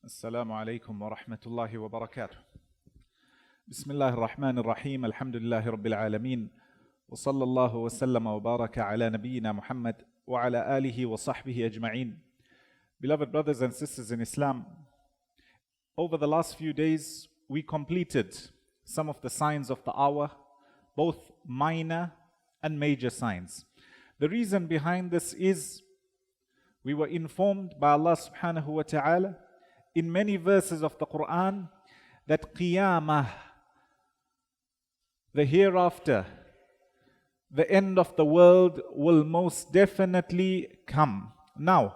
السلام عليكم ورحمة الله وبركاته. بسم الله الرحمن الرحيم. الحمد لله رب العالمين، وصلى الله وسلم وبارك على نبينا Muhammad وعلى آله وصحبه أجمعين. Beloved brothers and sisters in Islam, over the last few days we completed some of the signs of the hour, both minor and major signs. The reason behind this is we were informed by Allah subhanahu wa ta'ala in many verses of the Quran that Qiyamah, the hereafter, the end of the world, will most definitely come. Now,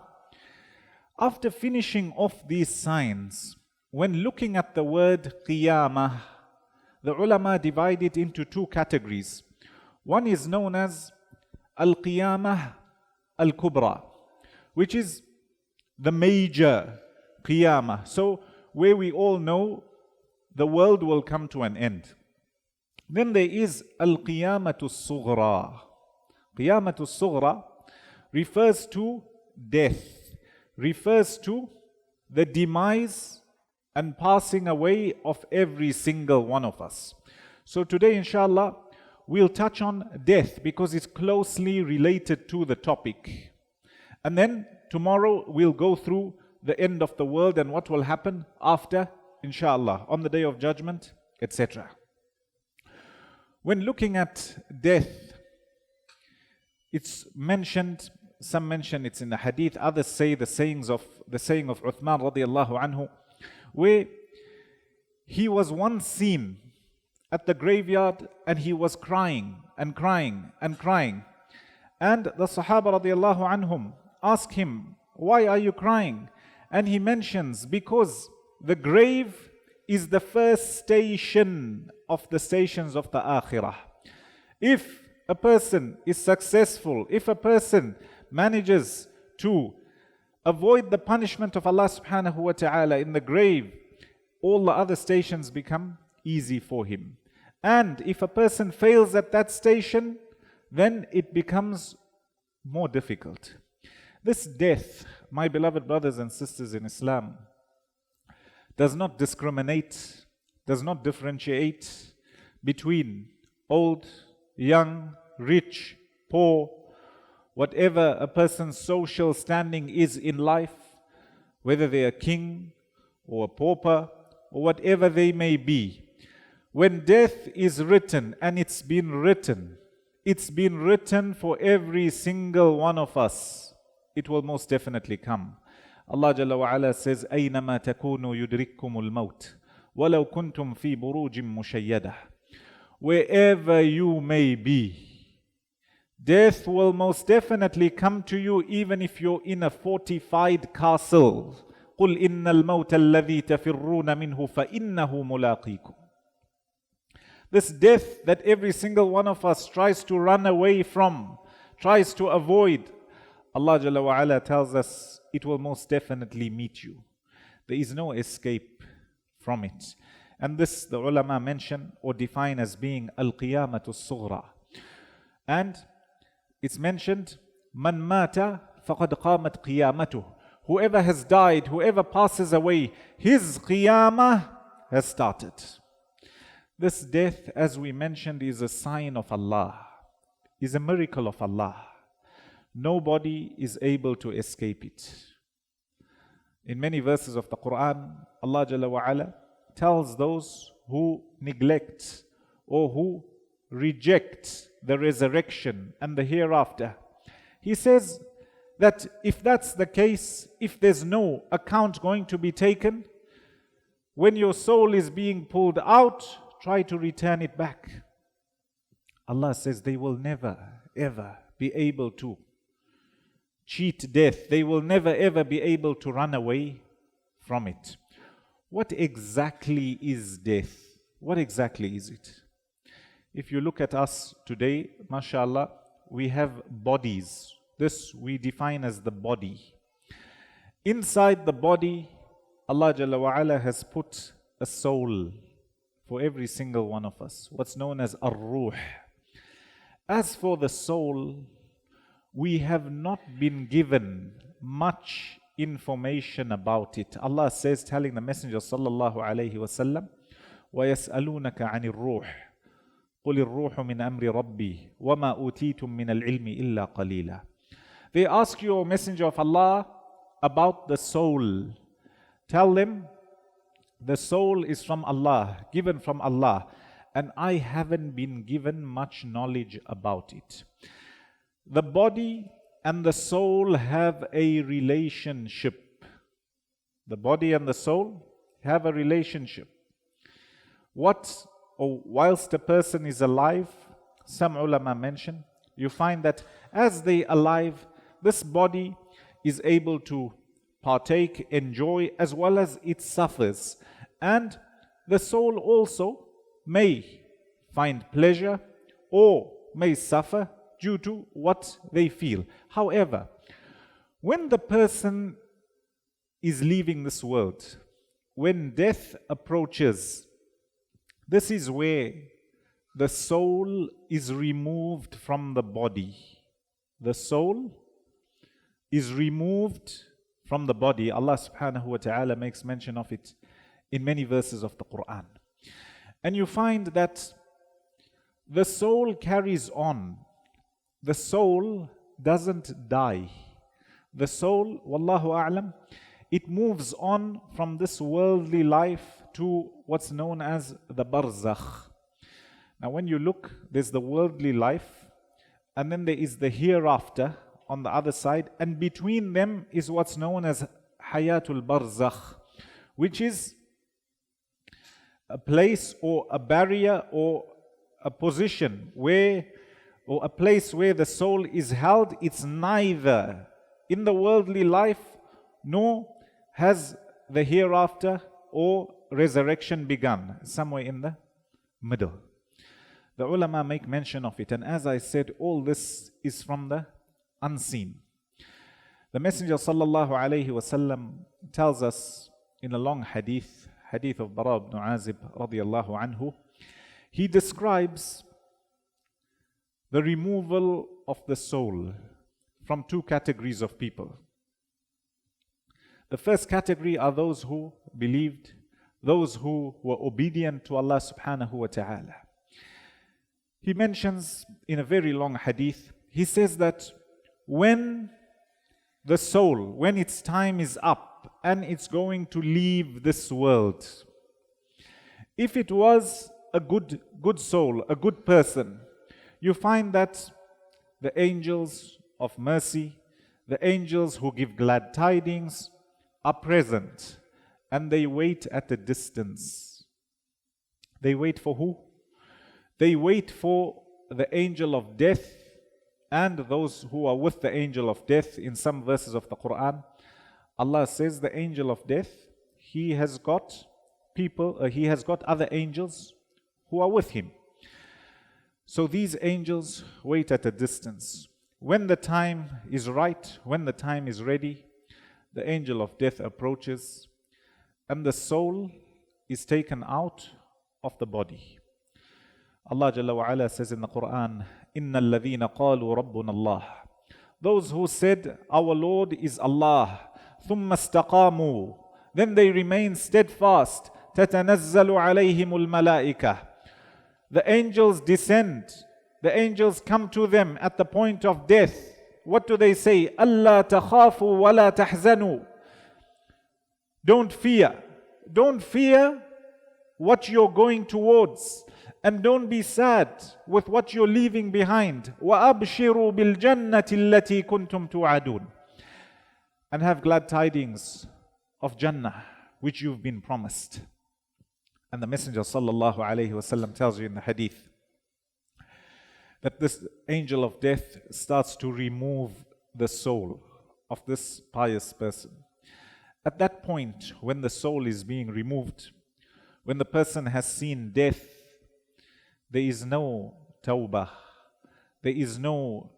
after finishing off these signs, when looking at the word Qiyamah, the ulama divide it into two categories. One is known as Al-Qiyamah Al-Kubra, which is the major Qiyamah. So, where we all know the world will come to an end. Then there is Al-Qiyamatu Sughra. Qiyamatu Sughra refers to death, refers to the demise and passing away of every single one of us. So today, inshallah, we'll touch on death because it's closely related to the topic. And then tomorrow we'll go through the end of the world and what will happen after, inshallah, on the day of judgment, etc. When looking at death, it's mentioned, some mention it's in the hadith, others say the saying of Uthman radiallahu anhu, where he was once seen at the graveyard and he was crying and crying and crying. And the Sahaba radiallahu anhum ask him, why are you crying? And he mentions, because the grave is the first station of the stations of the Akhirah. If a person is successful, if a person manages to avoid the punishment of Allah subhanahu wa ta'ala in the grave, all the other stations become easy for him. And if a person fails at that station, then it becomes more difficult. This death, my beloved brothers and sisters in Islam, does not discriminate, does not differentiate between old, young, rich, poor, whatever a person's social standing is in life, whether they are king or a pauper or whatever they may be. When death is written, and it's been written for every single one of us. It will most definitely come. Allah Jalla wa Ala says, أَيْنَمَا تَكُونُوا يُدْرِككُمُ الْمَوْتِ وَلَوْ كُنْتُمْ فِي بُرُوجٍ مُشَيَّدَةٍ. Wherever you may be, death will most definitely come to you, even if you're in a fortified castle. قُلْ إِنَّ الْمَوْتَ الَّذِي تَفِرُّونَ مِنْهُ فَإِنَّهُ مُلَاقِيكُمْ. This death that every single one of us tries to run away from, tries to avoid, Allah Jalla wa Ala tells us it will most definitely meet you. There is no escape from it. And this the ulama mention or define as being Al-Qiyamatu Sughra. And it's mentioned, Man mata faqad qamat qiyamatuh. Whoever has died, whoever passes away, his qiyamah has started. This death, as we mentioned, is a sign of Allah, is a miracle of Allah. Nobody is able to escape it. In many verses of the Quran, Allah Jalla wa Ala tells those who neglect or who reject the resurrection and the hereafter. He says that if that's the case, if there's no account going to be taken, when your soul is being pulled out, try to return it back. Allah says they will never ever be able to cheat death. They will never ever be able to run away from it. What exactly is death? What exactly is it? If you look at us today, mashallah, we have bodies. This we define as the body. Inside the body, Allah Jalla wa Ala has put a soul for every single one of us, what's known as ar-ruh. As for the soul, we have not been given much information about it. Allah says, telling the Messenger sallallahu alayhi wasallam, وَيَسْأَلُونَكَ عَنِ الرُّوحِ قُلِ الرُّوحُ مِنْ أَمْرِ رَبِّي وَمَا أُوتِيتُم مِّنَ الْعِلْمِ إِلَّا قَلِيلًا. They ask you, O Messenger of Allah, about the soul. Tell them, the soul is from Allah, given from Allah, and I haven't been given much knowledge about it. The body and the soul have a relationship. The body and the soul have a relationship. Whilst a person is alive, some ulama mention, you find that as they are alive, this body is able to partake, enjoy, as well as it suffers. And the soul also may find pleasure or may suffer due to what they feel. However, when the person is leaving this world, when death approaches, this is where the soul is removed from the body. The soul is removed from the body. Allah subhanahu wa ta'ala makes mention of it in many verses of the Quran. And you find that the soul carries on. The soul doesn't die. The soul, wallahu a'lam, it moves on from this worldly life to what's known as the barzakh. Now when you look, there's the worldly life, and then there is the hereafter on the other side, and between them is what's known as hayatul barzakh, which is a place or a barrier or a position where, or a place where the soul is held. It's neither in the worldly life nor has the hereafter or resurrection begun, somewhere in the middle. The ulama make mention of it, and as I said, all this is from the unseen. The Messenger sallallahu alayhi wasallam tells us in a long hadith of Bara ibn Azib radiyallahu anhu, he describes the removal of the soul from two categories of people. The first category are those who believed, those who were obedient to Allah subhanahu wa ta'ala. He mentions in a very long hadith, he says that when the soul, when its time is up and it's going to leave this world, if it was a good soul, a good person, you find that the angels of mercy, the angels who give glad tidings, are present, and they wait at a distance. They wait for who? They wait for the angel of death and those who are with the angel of death. In some verses of the Quran, Allah says the angel of death, he has got other angels who are with him. So these angels wait at a distance. When the time is right, when the time is ready, the angel of death approaches and the soul is taken out of the body. Allah Jalla wa Ala says in the Quran, إِنَّ الَّذِينَ قَالُوا رَبُّنَا اللَّهِ, those who said, our Lord is Allah, ثُمَّ اسْتَقَامُوا, then they remain steadfast, تَتَنَزَّلُ عَلَيْهِمُ الْمَلَائِكَةِ, the angels descend, the angels come to them at the point of death. What do they say? أَلَّا تَخَافُوا وَلَا تَحْزَنُوا, don't fear what you're going towards, and don't be sad with what you're leaving behind. وَأَبْشِرُوا بِالْجَنَّةِ الَّتِي كُنْتُمْ تُوعَدُونَ, and have glad tidings of Jannah which you've been promised. And the Messenger sallallahu alayhi wasallam tells you in the hadith that this angel of death starts to remove the soul of this pious person. At that point, when the soul is being removed, when the person has seen death, there is no tawbah, there is no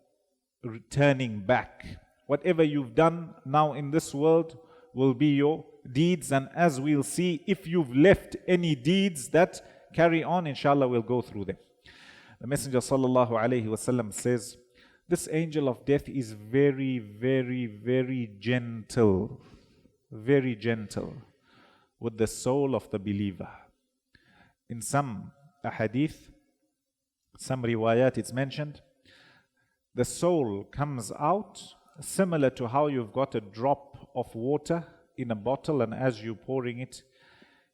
returning back. Whatever you've done now in this world will be your deeds, and as we'll see, if you've left any deeds that carry on, inshallah we'll go through them. The Messenger sallallahu alayhi wasallam says, this angel of death is very, very, very gentle. very gentle with the soul of the believer. In some ahadith, some riwayat, it's mentioned, the soul comes out similar to how you've got a drop of water in a bottle, and as you're pouring it,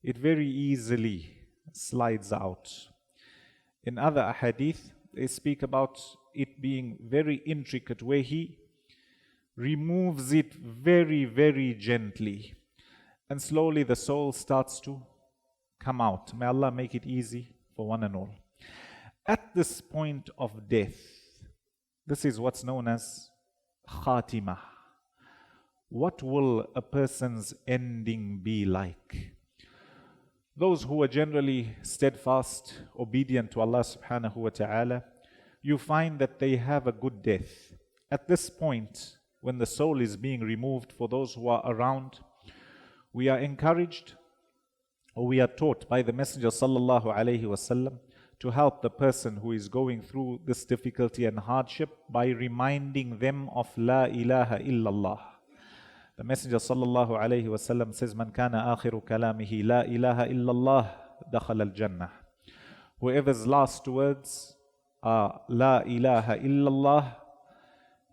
it very easily slides out. In other ahadith, they speak about it being very intricate, where he removes it very, very gently, and slowly the soul starts to come out. May Allah make it easy for one and all. At this point of death, this is what's known as khatimah. What will a person's ending be like? Those who are generally steadfast, obedient to Allah subhanahu wa ta'ala, you find that they have a good death. At this point, when the soul is being removed, for those who are around, we are encouraged, or we are taught by the Messenger sallallahu alaihi wasallam to help the person who is going through this difficulty and hardship by reminding them of La ilaha illallah. The Messenger sallallahu alaihi wasallam says, "Man kana akhiru kalamihi la ilaha illallah dakhala al-jannah." Whoever's last words are La ilaha illallah,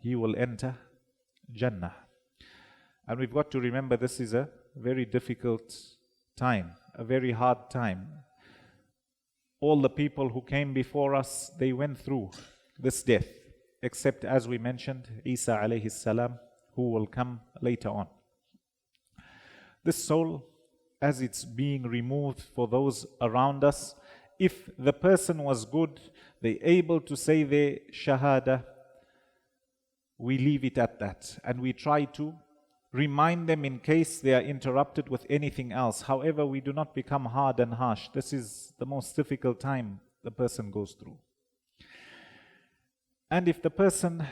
he will enter Jannah. And we've got to remember, this is a very difficult time, a very hard time. All the people who came before us, they went through this death, except, as we mentioned, Isa alayhi salam, who will come later on. This soul, as it's being removed for those around us, if the person was good, they able to say their shahada, we leave it at that, and we try to remind them in case they are interrupted with anything else. However, we do not become hard and harsh. This is the most difficult time the person goes through. And if the person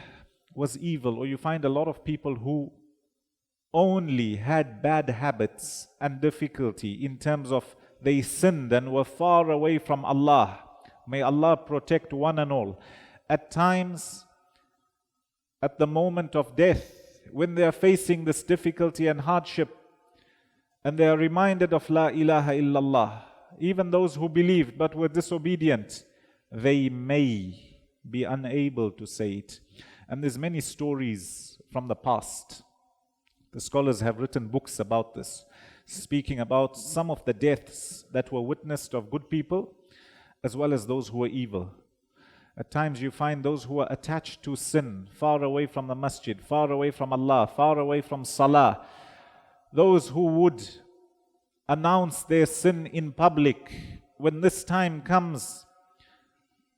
was evil, or you find a lot of people who only had bad habits and difficulty in terms of they sinned and were far away from Allah, may Allah protect one and all. At times, at the moment of death, when they are facing this difficulty and hardship, and they are reminded of La ilaha illallah, even those who believed but were disobedient, they may be unable to say it. And there's many stories from the past. The scholars have written books about this, speaking about some of the deaths that were witnessed of good people, as well as those who were evil. At times you find those who are attached to sin, far away from the masjid, far away from Allah, far away from salah. Those who would announce their sin in public. When this time comes,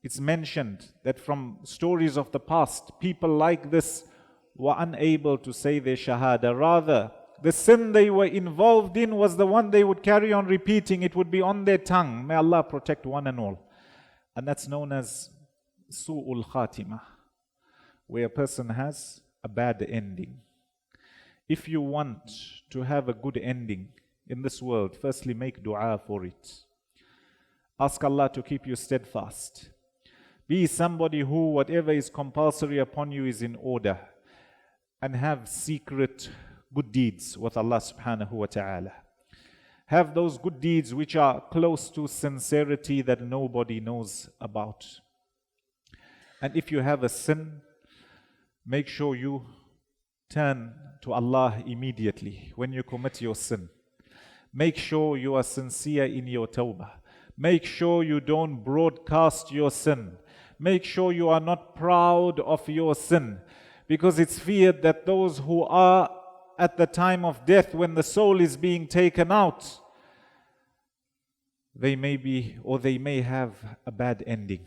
it's mentioned that from stories of the past, people like this were unable to say their shahada. Rather, the sin they were involved in was the one they would carry on repeating. It would be on their tongue. May Allah protect one and all. And that's known as Su'ul Khatimah, where a person has a bad ending. If you want to have a good ending in this world, firstly make dua for it. Ask Allah to keep you steadfast. Be somebody who, whatever is compulsory upon you is in order, and have secret good deeds with Allah subhanahu wa ta'ala. Have those good deeds which are close to sincerity that nobody knows about. And if you have a sin, make sure you turn to Allah immediately when you commit your sin. Make sure you are sincere in your tawbah. Make sure you don't broadcast your sin. Make sure you are not proud of your sin, because it's feared that those who are at the time of death, when the soul is being taken out, they may have a bad ending.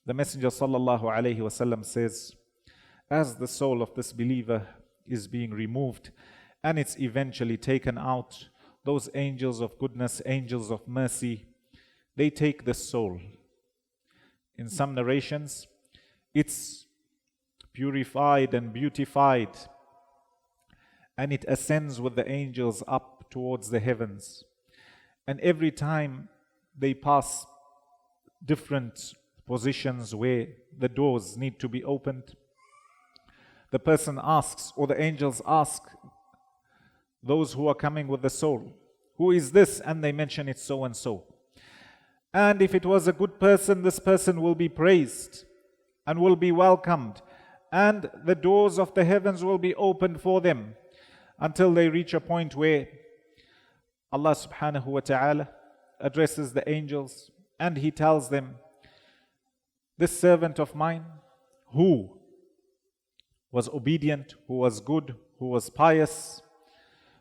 The Messenger sallallahu alaihi wasallam says, as the soul of this believer is being removed and it's eventually taken out, those angels of goodness, angels of mercy, they take the soul. In some narrations, it's purified and beautified, and it ascends with the angels up towards the heavens. And every time they pass different positions where the doors need to be opened, the person asks, or the angels ask those who are coming with the soul. Who is this? And they mention it's so and so. And if it was a good person, this person will be praised and will be welcomed. And the doors of the heavens will be opened for them until they reach a point where Allah subhanahu wa ta'ala addresses the angels and He tells them, this servant of mine who was obedient, who was good, who was pious,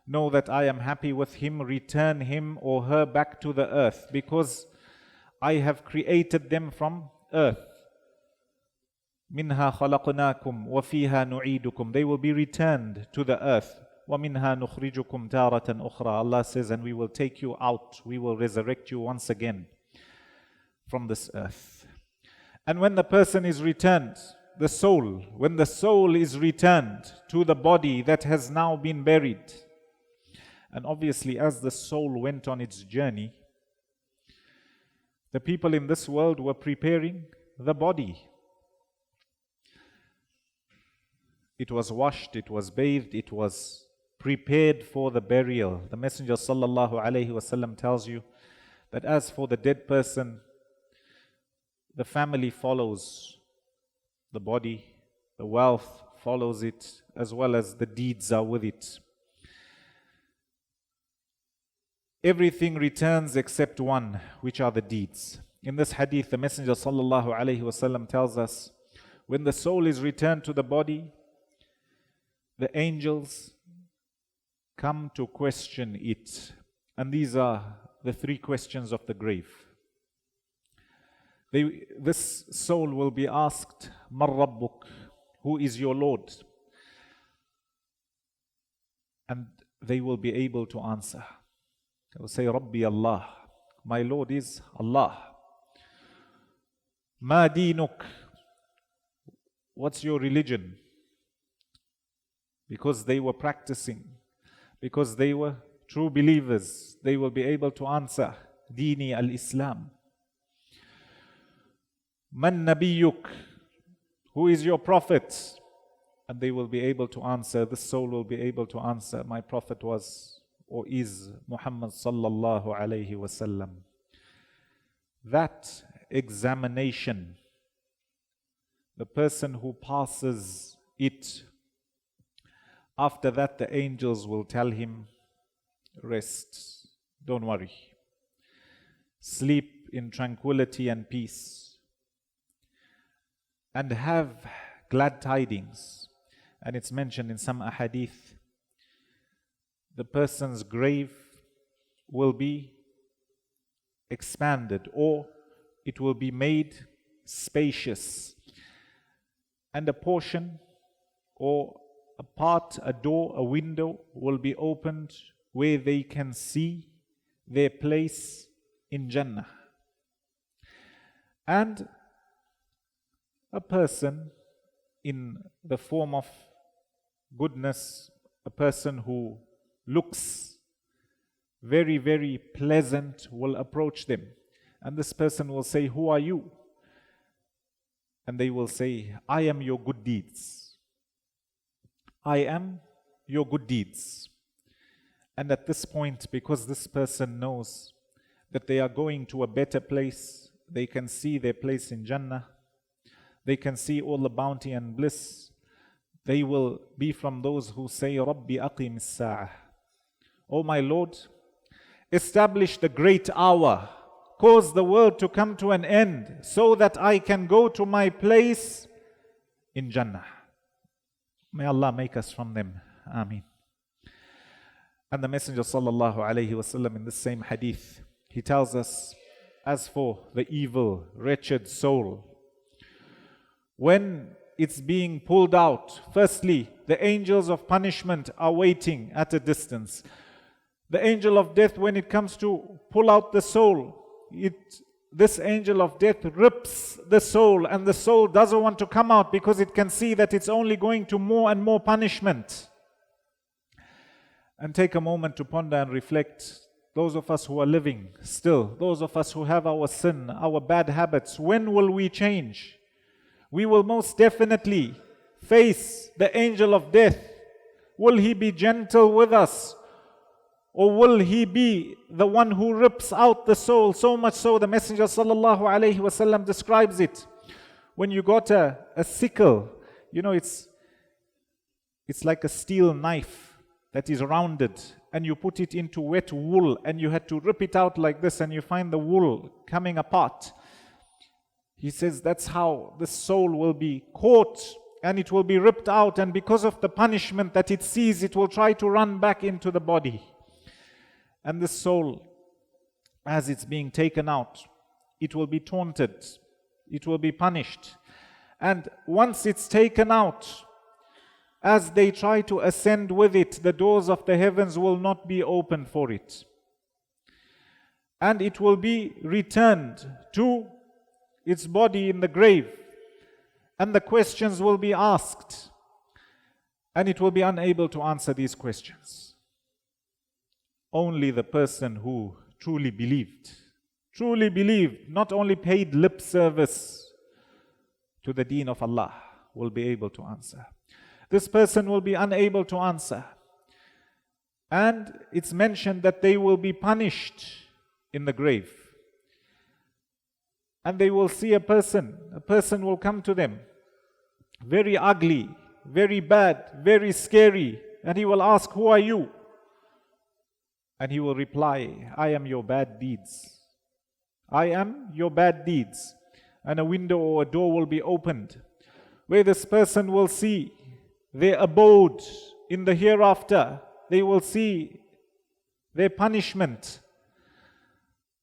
know that I am happy with him. Return him or her back to the earth, because I have created them from earth. Minha khalaqnakum wa fiha nu'idukum. They will be returned to the earth. Wa minha nukhrijukum taratan ukhra. Allah says, and we will take you out. We will resurrect you once again from this earth. And when the person is returned, the soul, when the soul is returned to the body that has now been buried, and obviously as the soul went on its journey, the people in this world were preparing the body. It was washed, it was bathed, it was prepared for the burial. The Messenger sallallahu alaihi wasallam tells you that as for the dead person, the family follows the body, the wealth follows it, as well as the deeds are with it. Everything returns except one, which are the deeds. In this hadith, the Messenger sallallahu alaihi wasallam tells us, when the soul is returned to the body, the angels come to question it. And these are the three questions of the grave. This soul will be asked, Mar Rabbuk, who is your Lord? And they will be able to answer. They will say, Rabbi Allah, my Lord is Allah. Ma dinuk, what's your religion? Because they were practicing, because they were true believers, they will be able to answer, Dini al-Islam. Man nabiyuk, who is your prophet? And they will be able to answer, this soul will be able to answer, my prophet was or is Muhammad sallallahu alayhi wasallam. That examination, the person who passes it, after that the angels will tell him, rest, don't worry, sleep in tranquility and peace, and have glad tidings. And it's mentioned in some ahadith, the person's grave will be expanded, or it will be made spacious, and a portion or a part, a door, a window will be opened where they can see their place in Jannah. And a person in the form of goodness, a person who looks very, very pleasant will approach them. And this person will say, who are you? And they will say, I am your good deeds. I am your good deeds. And at this point, because this person knows that they are going to a better place, they can see their place in Jannah, they can see all the bounty and bliss, they will be from those who say, Rabbi aqim as-sa'ah. Oh my Lord, establish the great hour, cause the world to come to an end, so that I can go to my place in Jannah. May Allah make us from them. Ameen. And the Messenger sallallahu alayhi wasallam in the same hadith, he tells us, as for the evil, wretched soul, when it's being pulled out, firstly, the angels of punishment are waiting at a distance. The angel of death, when it comes to pull out the soul, this angel of death rips the soul, and the soul doesn't want to come out because it can see that it's only going to more and more punishment. And take a moment to ponder and reflect. Those of us who are living still, those of us who have our sin, our bad habits, when will we change? We will most definitely face the angel of death. Will he be gentle with us, Or will he be the one who rips out the soul? So much so the Messenger sallallahu alaihi wasallam describes it. When you got a sickle, you know, it's like a steel knife that is rounded, and you put it into wet wool and you had to rip it out like this, and you find the wool coming apart. He says that's how the soul will be caught and it will be ripped out, and because of the punishment that it sees, it will try to run back into the body. And the soul, as it's being taken out, it will be taunted, it will be punished. And once it's taken out, as they try to ascend with it, the doors of the heavens will not be open for it. And it will be returned to its body in the grave. And the questions will be asked. And it will be unable to answer these questions. Only the person who truly believed, not only paid lip service to the deen of Allah, will be able to answer. This person will be unable to answer. And it's mentioned that they will be punished in the grave. And they will see a person will come to them, very ugly, very bad, very scary, and he will ask, "Who are you?" And he will reply, "I am your bad deeds. I am your bad deeds." And a window or a door will be opened, where this person will see their abode in the hereafter. They will see their punishment.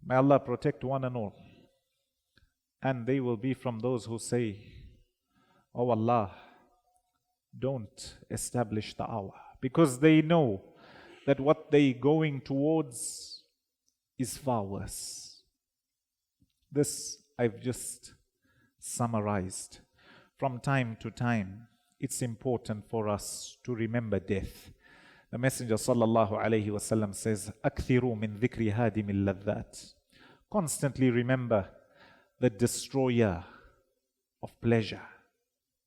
May Allah protect one and all. And they will be from those who say, "Oh Allah, don't establish the hour." Because they know that what they're going towards is far worse. This I've just summarized. From time to time, it's important for us to remember death. The Messenger sallallahu alaihi wasallam says, "Akthiru min dhikri hadimil ladhat." Constantly remember the destroyer of pleasure.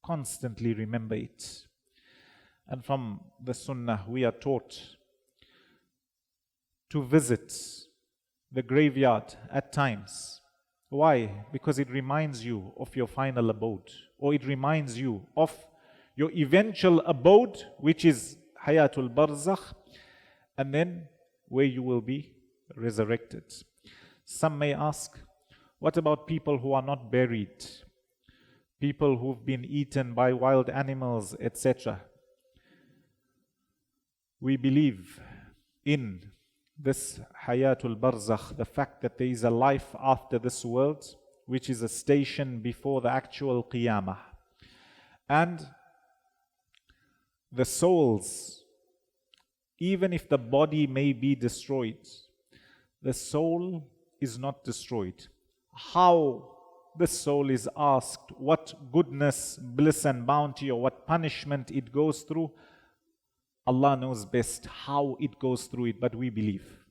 Constantly remember it. And from the Sunnah, we are taught to visit the graveyard at times. Why? Because it reminds you of your final abode, or it reminds you of your eventual abode, which is Hayatul Barzakh, and then where you will be resurrected. Some may ask, what about people who are not buried? People who've been eaten by wild animals, etc. We believe in this Hayatul Barzakh, the fact that there is a life after this world, which is a station before the actual Qiyamah. And the souls, even if the body may be destroyed, the soul is not destroyed. How the soul is asked, what goodness, bliss and bounty, or what punishment it goes through, Allah knows best how it goes through it, but we believe.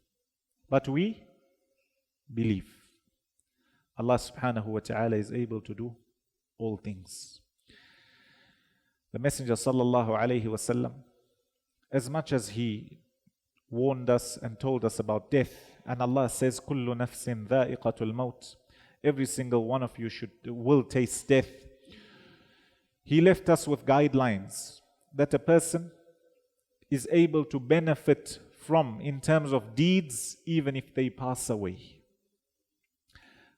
But we believe. Allah subhanahu wa ta'ala is able to do all things. The Messenger sallallahu alayhi wasallam, as much as he warned us and told us about death, and Allah says, "Kullu nafsin dha'iqatul maut," every single one of you will taste death. He left us with guidelines that a person is able to benefit from in terms of deeds, even if they pass away.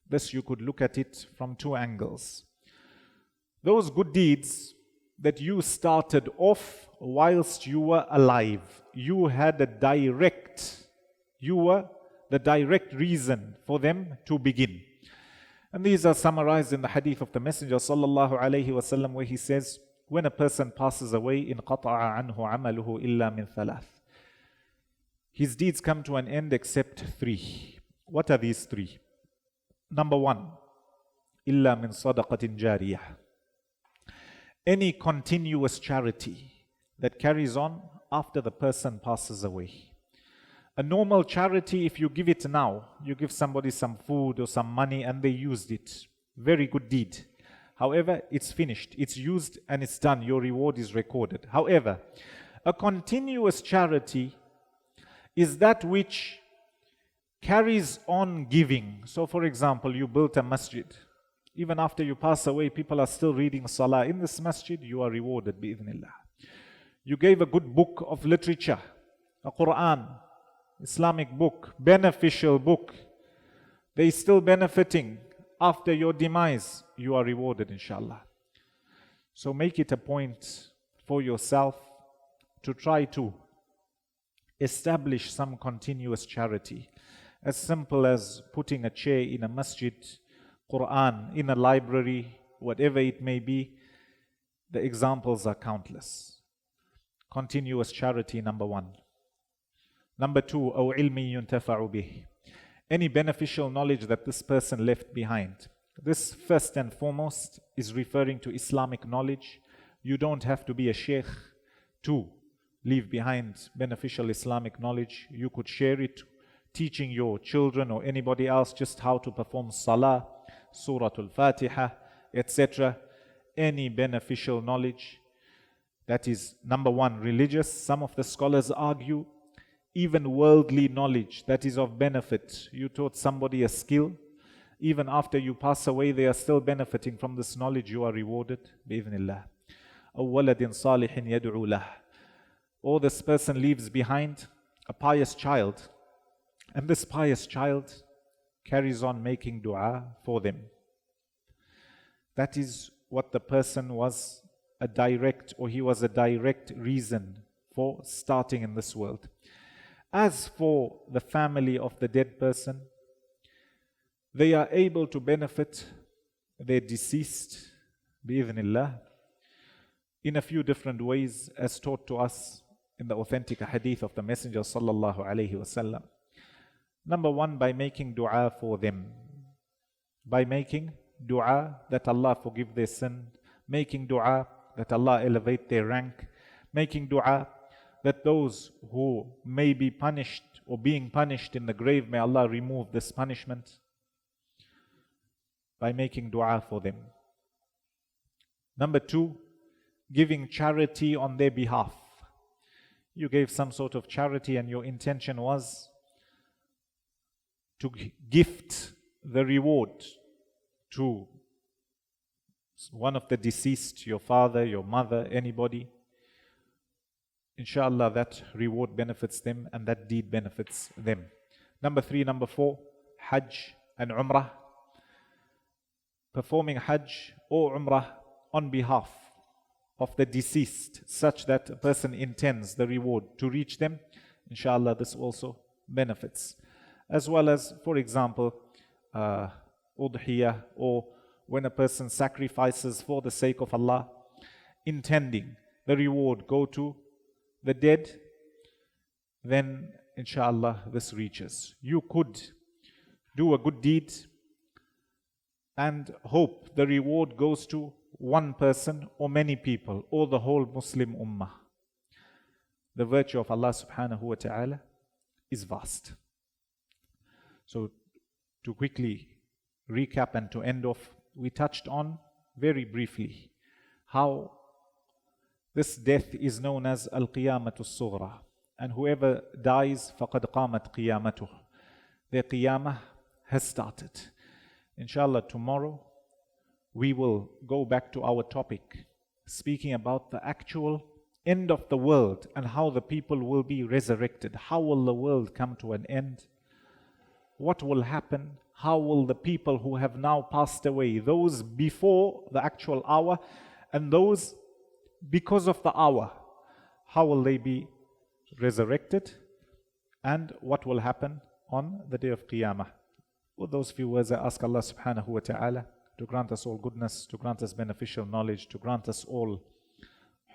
This you could look at it from two angles. Those good deeds that you started off whilst you were alive, you were the direct reason for them to begin. And these are summarized in the hadith of the Messenger sallallahu alaihi wasallam, where he says, when a person passes away, inqata'a anhu amaluhu illa min thalath. His deeds come to an end except three. What are these three? Number one, illa min sadaqatin jariyah. Any continuous charity that carries on after the person passes away. A normal charity, if you give it now, you give somebody some food or some money and they used it. Very good deed. However, it's finished, it's used and it's done. Your reward is recorded. However, a continuous charity is that which carries on giving. So for example, you built a masjid. Even after you pass away, people are still reading salah in this masjid, you are rewarded bi'idhnillah. You gave a good book of literature, a Quran, Islamic book, beneficial book. They still benefiting after your demise, you are rewarded inshallah. So make it a point for yourself to try to establish some continuous charity. As simple as putting a chair in a masjid, Quran in a library, whatever it may be. The examples are countless. Continuous charity, number one. Number two, أو علم ينتفع به. Any beneficial knowledge that this person left behind. This first and foremost is referring to Islamic knowledge. You don't have to be a sheikh to leave behind beneficial Islamic knowledge. You could share it, teaching your children or anybody else just how to perform salah, Surah Al-Fatiha, etc. Any beneficial knowledge that is, number one, religious. Some of the scholars argue even worldly knowledge that is of benefit. You taught somebody a skill. Even after you pass away, they are still benefiting from this knowledge. You are rewarded بإذن أو ولد صالح يدعو له. Or this person leaves behind a pious child, and this pious child carries on making dua for them. That is what the person was a direct reason for starting in this world. As for the family of the dead person, they are able to benefit their deceased bi'idhnillah in a few different ways, as taught to us in the authentic hadith of the Messenger sallallahu alaihi wasallam. Number one, by making dua for them. By making dua that Allah forgive their sin, making dua that Allah elevate their rank, making dua that those who may be punished or being punished in the grave, may Allah remove this punishment. By making dua for them. Number two, giving charity on their behalf. You gave some sort of charity and your intention was to gift the reward to one of the deceased, your father, your mother, anybody. Inshallah, that reward benefits them and that deed benefits them. Number three, number four, Hajj and Umrah. Performing Hajj or Umrah on behalf of the deceased, such that a person intends the reward to reach them. Inshallah, this also benefits. As well as, for example, udhiyah, or when a person sacrifices for the sake of Allah, intending the reward go to the dead, then inshallah this reaches. You could do a good deed and hope the reward goes to one person or many people or the whole Muslim ummah. The virtue of Allah subhanahu wa ta'ala is vast. So to quickly recap and to end off, we touched on very briefly how this death is known as Al-Qiyamatu Sughra, and whoever dies faqad qamat qiyamatuh, their qiyamah has started. Inshallah, tomorrow we will go back to our topic, speaking about the actual end of the world and how the people will be resurrected. How will the world come to an end? What will happen? How will the people who have now passed away, those before the actual hour and those because of the hour, how will they be resurrected? And what will happen on the day of Qiyamah? With those few words, I ask Allah subhanahu wa ta'ala to grant us all goodness, to grant us beneficial knowledge, to grant us all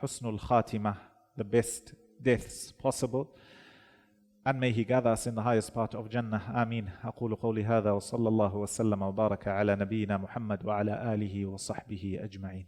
husnul khatimah, the best deaths possible. And may He gather us in the highest part of Jannah. Ameen. أقول قولي هذا وصلى الله وسلم وبارك على نبينا محمد وعلى آله وصحبه أجمعين.